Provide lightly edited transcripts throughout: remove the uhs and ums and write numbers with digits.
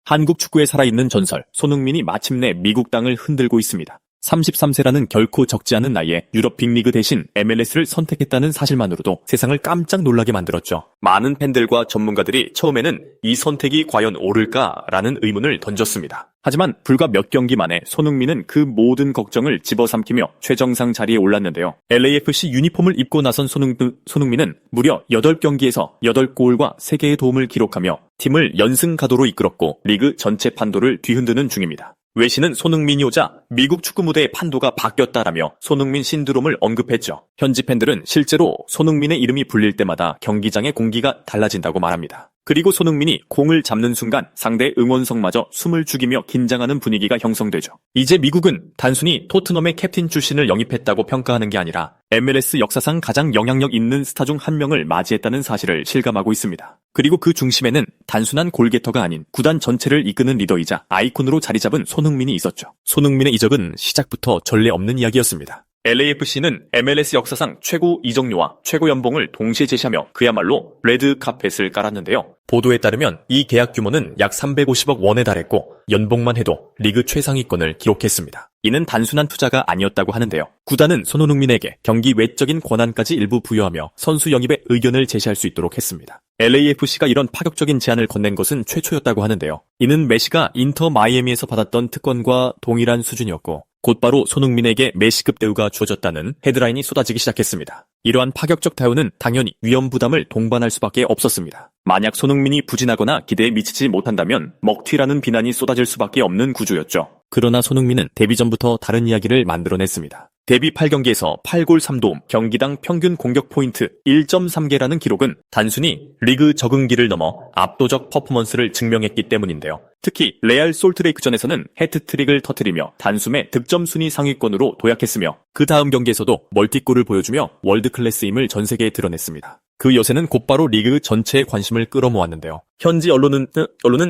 한국 축구에 살아있는 전설, 손흥민이 마침내 미국 땅을 흔들고 있습니다. 33세라는 결코 적지 않은 나이에 유럽 빅리그 대신 MLS를 선택했다는 사실만으로도 세상을 깜짝 놀라게 만들었죠. 많은 팬들과 전문가들이 처음에는 이 선택이 과연 옳을까라는 의문을 던졌습니다. 하지만 불과 몇 경기 만에 손흥민은 그 모든 걱정을 집어삼키며 최정상 자리에 올랐는데요. LAFC 유니폼을 입고 나선 손흥민은 무려 8경기에서 8골과 3개의 도움을 기록하며 팀을 연승 가도로 이끌었고 리그 전체 판도를 뒤흔드는 중입니다. 외신은 손흥민이 오자 미국 축구 무대의 판도가 바뀌었다라며 손흥민 신드롬을 언급했죠. 현지 팬들은 실제로 손흥민의 이름이 불릴 때마다 경기장의 공기가 달라진다고 말합니다. 그리고 손흥민이 공을 잡는 순간 상대 응원석마저 숨을 죽이며 긴장하는 분위기가 형성되죠. 이제 미국은 단순히 토트넘의 캡틴 출신을 영입했다고 평가하는 게 아니라 MLS 역사상 가장 영향력 있는 스타 중 한 명을 맞이했다는 사실을 실감하고 있습니다. 그리고 그 중심에는 단순한 골게터가 아닌 구단 전체를 이끄는 리더이자 아이콘으로 자리 잡은 손흥민이 있었죠. 손흥민의 이적은 시작부터 전례 없는 이야기였습니다. LAFC는 MLS 역사상 최고 이적료와 최고 연봉을 동시에 제시하며 그야말로 레드 카펫을 깔았는데요. 보도에 따르면 이 계약 규모는 약 350억 원에 달했고 연봉만 해도 리그 최상위권을 기록했습니다. 이는 단순한 투자가 아니었다고 하는데요. 구단은 손흥민에게 경기 외적인 권한까지 일부 부여하며 선수 영입의 의견을 제시할 수 있도록 했습니다. LAFC가 이런 파격적인 제안을 건넨 것은 최초였다고 하는데요. 이는 메시가 인터 마이애미에서 받았던 특권과 동일한 수준이었고 곧바로 손흥민에게 메시급 대우가 주어졌다는 헤드라인이 쏟아지기 시작했습니다. 이러한 파격적 대우는 당연히 위험 부담을 동반할 수밖에 없었습니다. 만약 손흥민이 부진하거나 기대에 미치지 못한다면 먹튀라는 비난이 쏟아질 수밖에 없는 구조였죠. 그러나 손흥민은 데뷔 전부터 다른 이야기를 만들어냈습니다. 데뷔 8경기에서 8골 3도움, 경기당 평균 공격 포인트 1.3개라는 기록은 단순히 리그 적응기를 넘어 압도적 퍼포먼스를 증명했기 때문인데요. 특히 레알 솔트레이크전에서는 해트트릭을 터뜨리며 단숨에 득점 순위 상위권으로 도약했으며 그 다음 경기에서도 멀티골을 보여주며 월드클래스임을 전 세계에 드러냈습니다. 그 여세는 곧바로 리그 전체의 관심을 끌어모았는데요. 현지 언론은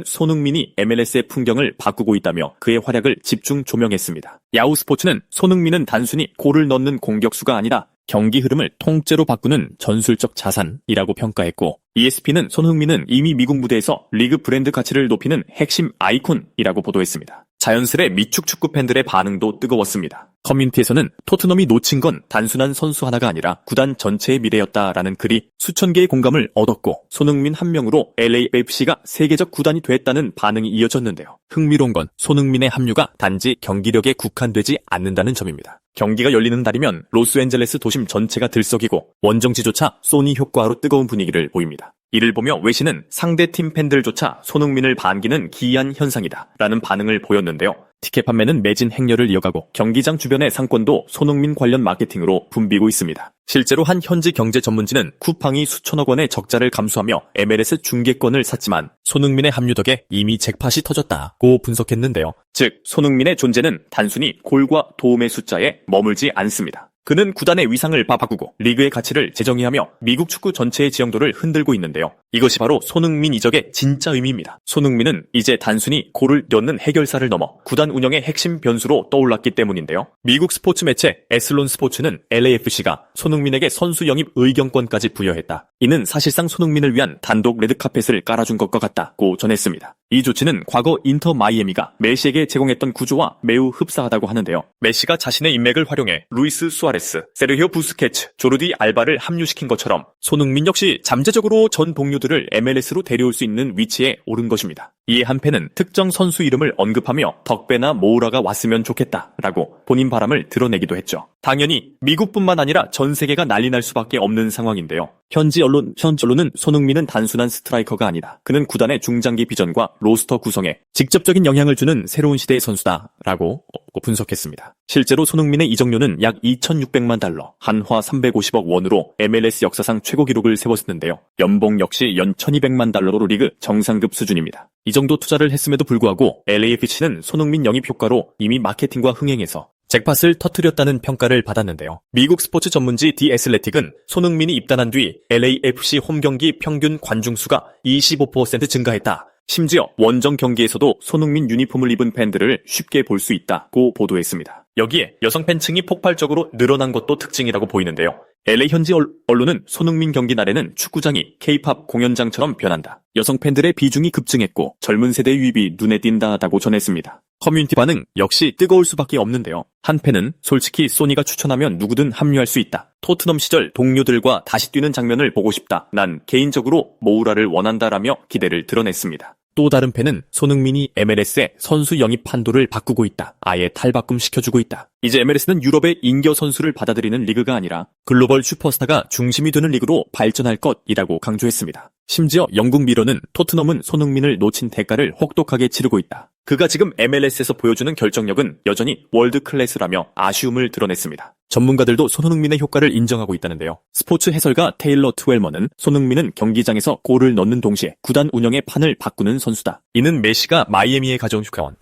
손흥민이 MLS의 풍경을 바꾸고 있다며 그의 활약을 집중 조명했습니다. 야후 스포츠는 손흥민은 단순히 골을 넣는 공격수가 아니라 경기 흐름을 통째로 바꾸는 전술적 자산이라고 평가했고 ESP는 손흥민은 이미 미국 무대에서 리그 브랜드 가치를 높이는 핵심 아이콘이라고 보도했습니다. 자연스레 미축 축구 팬들의 반응도 뜨거웠습니다. 커뮤니티에서는 토트넘이 놓친 건 단순한 선수 하나가 아니라 구단 전체의 미래였다라는 글이 수천 개의 공감을 얻었고 손흥민 한 명으로 LAFC가 세계적 구단이 됐다는 반응이 이어졌는데요. 흥미로운 건 손흥민의 합류가 단지 경기력에 국한되지 않는다는 점입니다. 경기가 열리는 날이면 로스앤젤레스 도심 전체가 들썩이고 원정지조차 소니 효과로 뜨거운 분위기를 보입니다. 이를 보며 외신은 상대팀 팬들조차 손흥민을 반기는 기이한 현상이다 라는 반응을 보였는데요. 티켓 판매는 매진 행렬을 이어가고 경기장 주변의 상권도 손흥민 관련 마케팅으로 붐비고 있습니다. 실제로 한 현지 경제 전문지는 쿠팡이 수천억 원의 적자를 감수하며 MLS 중계권을 샀지만 손흥민의 합류 덕에 이미 잭팟이 터졌다고 분석했는데요. 즉 손흥민의 존재는 단순히 골과 도움의 숫자에 머물지 않습니다. 그는 구단의 위상을 바꾸고 리그의 가치를 재정의하며 미국 축구 전체의 지형도를 흔들고 있는데요. 이것이 바로 손흥민 이적의 진짜 의미입니다. 손흥민은 이제 단순히 골을 넣는 해결사를 넘어 구단 운영의 핵심 변수로 떠올랐기 때문인데요. 미국 스포츠 매체 에슬론 스포츠는 LAFC가 손흥민에게 선수 영입 의견권까지 부여했다. 이는 사실상 손흥민을 위한 단독 레드카펫을 깔아준 것과 같다고 전했습니다. 이 조치는 과거 인터 마이애미가 메시에게 제공했던 구조와 매우 흡사하다고 하는데요. 메시가 자신의 인맥을 활용해 루이스 수아레스, 세르히오 부스케츠, 조르디 알바를 합류시킨 것처럼 손흥민 역시 잠재적으로 전 동료들을 MLS로 데려올 수 있는 위치에 오른 것입니다. 이에 한 팬은 특정 선수 이름을 언급하며 덕배나 모우라가 왔으면 좋겠다라고 본인 바람을 드러내기도 했죠. 당연히 미국뿐만 아니라 전 세계가 난리 날 수밖에 없는 상황인데요. 현지 언론은 손흥민은 단순한 스트라이커가 아니다. 그는 구단의 중장기 비전과 로스터 구성에 직접적인 영향을 주는 새로운 시대의 선수다라고 분석했습니다. 실제로 손흥민의 이적료는 약 2,600만 달러, 한화 350억 원으로 MLS 역사상 최고 기록을 세웠는데요. 연봉 역시 연 1,200만 달러로 리그 정상급 수준입니다. 이 정도 투자를 했음에도 불구하고 LAFC는 손흥민 영입 효과로 이미 마케팅과 흥행에서 잭팟을 터뜨렸다는 평가를 받았는데요. 미국 스포츠 전문지 디 애슬레틱은 손흥민이 입단한 뒤 LAFC 홈경기 평균 관중수가 25% 증가했다. 심지어 원정 경기에서도 손흥민 유니폼을 입은 팬들을 쉽게 볼 수 있다고 보도했습니다. 여기에 여성 팬층이 폭발적으로 늘어난 것도 특징이라고 보이는데요. LA 현지 언론은 손흥민 경기 날에는 축구장이 K-팝 공연장처럼 변한다. 여성 팬들의 비중이 급증했고 젊은 세대 유입이 눈에 띈다고 전했습니다. 커뮤니티 반응 역시 뜨거울 수밖에 없는데요. 한 팬은 솔직히 소니가 추천하면 누구든 합류할 수 있다. 토트넘 시절 동료들과 다시 뛰는 장면을 보고 싶다. 난 개인적으로 모우라를 원한다라며 기대를 드러냈습니다. 또 다른 팬은 손흥민이 MLS의 선수 영입 판도를 바꾸고 있다. 아예 탈바꿈시켜주고 있다. 이제 MLS는 유럽의 인겨 선수를 받아들이는 리그가 아니라 글로벌 슈퍼스타가 중심이 되는 리그로 발전할 것이라고 강조했습니다. 심지어 영국 미러는 토트넘은 손흥민을 놓친 대가를 혹독하게 치르고 있다. 그가 지금 MLS에서 보여주는 결정력은 여전히 월드 클래스라며 아쉬움을 드러냈습니다. 전문가들도 손흥민의 효과를 인정하고 있다는데요. 스포츠 해설가 테일러 트웰머는 손흥민은 경기장에서 골을 넣는 동시에 구단 운영의 판을 바꾸는 선수다. 이는 메시가 마이애미에 가져온 효과원.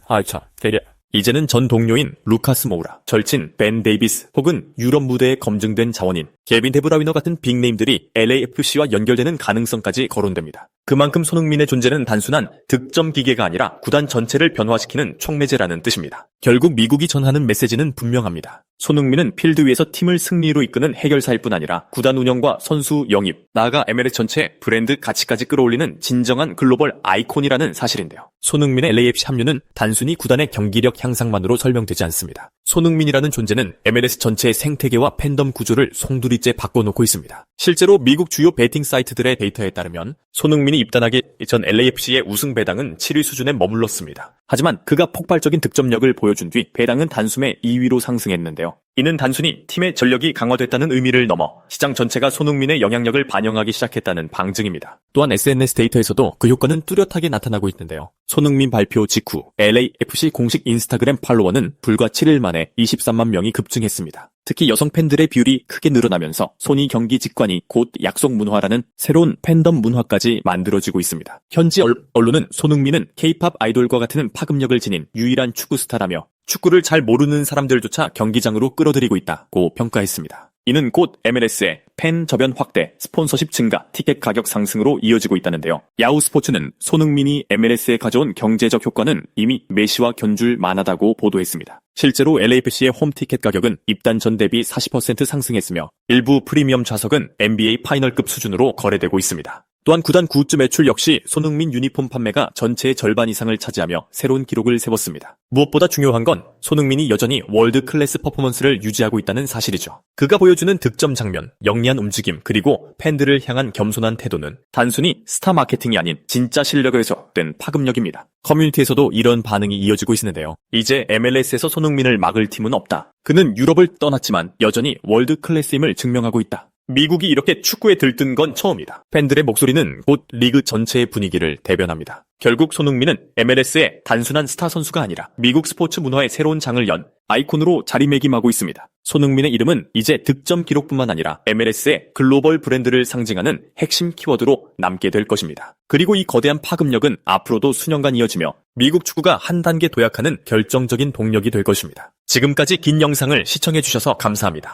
이제는 전 동료인 루카스 모우라, 절친 벤 데이비스 혹은 유럽 무대에 검증된 자원인 개빈 데브라위너 같은 빅네임들이 LAFC와 연결되는 가능성까지 거론됩니다. 그만큼 손흥민의 존재는 단순한 득점 기계가 아니라 구단 전체를 변화시키는 촉매제라는 뜻입니다. 결국 미국이 전하는 메시지는 분명합니다. 손흥민은 필드 위에서 팀을 승리로 이끄는 해결사일 뿐 아니라 구단 운영과 선수 영입, 나아가 MLS 전체 브랜드 가치까지 끌어올리는 진정한 글로벌 아이콘이라는 사실인데요. 손흥민의 LAFC 합류는 단순히 구단의 경기력 향상만으로 설명되지 않습니다. 손흥민이라는 존재는 MLS 전체의 생태계와 팬덤 구조를 송두리째 바꿔놓고 있습니다. 실제로 미국 주요 베팅 사이트들의 데이터에 따르면 손흥민이 입단하기 전 LAFC의 우승 배당은 7위 수준에 머물렀습니다. 하지만 그가 폭발적인 득점력을 보여준 뒤 배당은 단숨에 2위로 상승했는데요. 이는 단순히 팀의 전력이 강화됐다는 의미를 넘어 시장 전체가 손흥민의 영향력을 반영하기 시작했다는 방증입니다. 또한 SNS 데이터에서도 그 효과는 뚜렷하게 나타나고 있는데요. 손흥민 발표 직후 LAFC 공식 인스타그램 팔로워는 불과 7일 만에 23만 명이 급증했습니다. 특히 여성 팬들의 비율이 크게 늘어나면서 소니 경기 직관이 곧 약속 문화라는 새로운 팬덤 문화까지 만들어지고 있습니다. 현지 언론은 손흥민은 K-팝 아이돌과 같은 파급력을 지닌 유일한 축구 스타라며 축구를 잘 모르는 사람들조차 경기장으로 끌어들이고 있다고 평가했습니다. 이는 곧 MLS의 팬 저변 확대, 스폰서십 증가, 티켓 가격 상승으로 이어지고 있다는데요. 야후 스포츠는 손흥민이 MLS에 가져온 경제적 효과는 이미 메시와 견줄 만하다고 보도했습니다. 실제로 LAFC의 홈 티켓 가격은 입단 전 대비 40% 상승했으며 일부 프리미엄 좌석은 NBA 파이널급 수준으로 거래되고 있습니다. 또한 구단 굿즈 매출 역시 손흥민 유니폼 판매가 전체의 절반 이상을 차지하며 새로운 기록을 세웠습니다. 무엇보다 중요한 건 손흥민이 여전히 월드 클래스 퍼포먼스를 유지하고 있다는 사실이죠. 그가 보여주는 득점 장면, 영리한 움직임, 그리고 팬들을 향한 겸손한 태도는 단순히 스타 마케팅이 아닌 진짜 실력에서 된 파급력입니다. 커뮤니티에서도 이런 반응이 이어지고 있는데요. 이제 MLS에서 손흥민을 막을 팀은 없다. 그는 유럽을 떠났지만 여전히 월드 클래스임을 증명하고 있다. 미국이 이렇게 축구에 들뜬 건 처음이다. 팬들의 목소리는 곧 리그 전체의 분위기를 대변합니다. 결국 손흥민은 MLS의 단순한 스타 선수가 아니라 미국 스포츠 문화의 새로운 장을 연 아이콘으로 자리매김하고 있습니다. 손흥민의 이름은 이제 득점 기록뿐만 아니라 MLS의 글로벌 브랜드를 상징하는 핵심 키워드로 남게 될 것입니다. 그리고 이 거대한 파급력은 앞으로도 수년간 이어지며 미국 축구가 한 단계 도약하는 결정적인 동력이 될 것입니다. 지금까지 긴 영상을 시청해주셔서 감사합니다.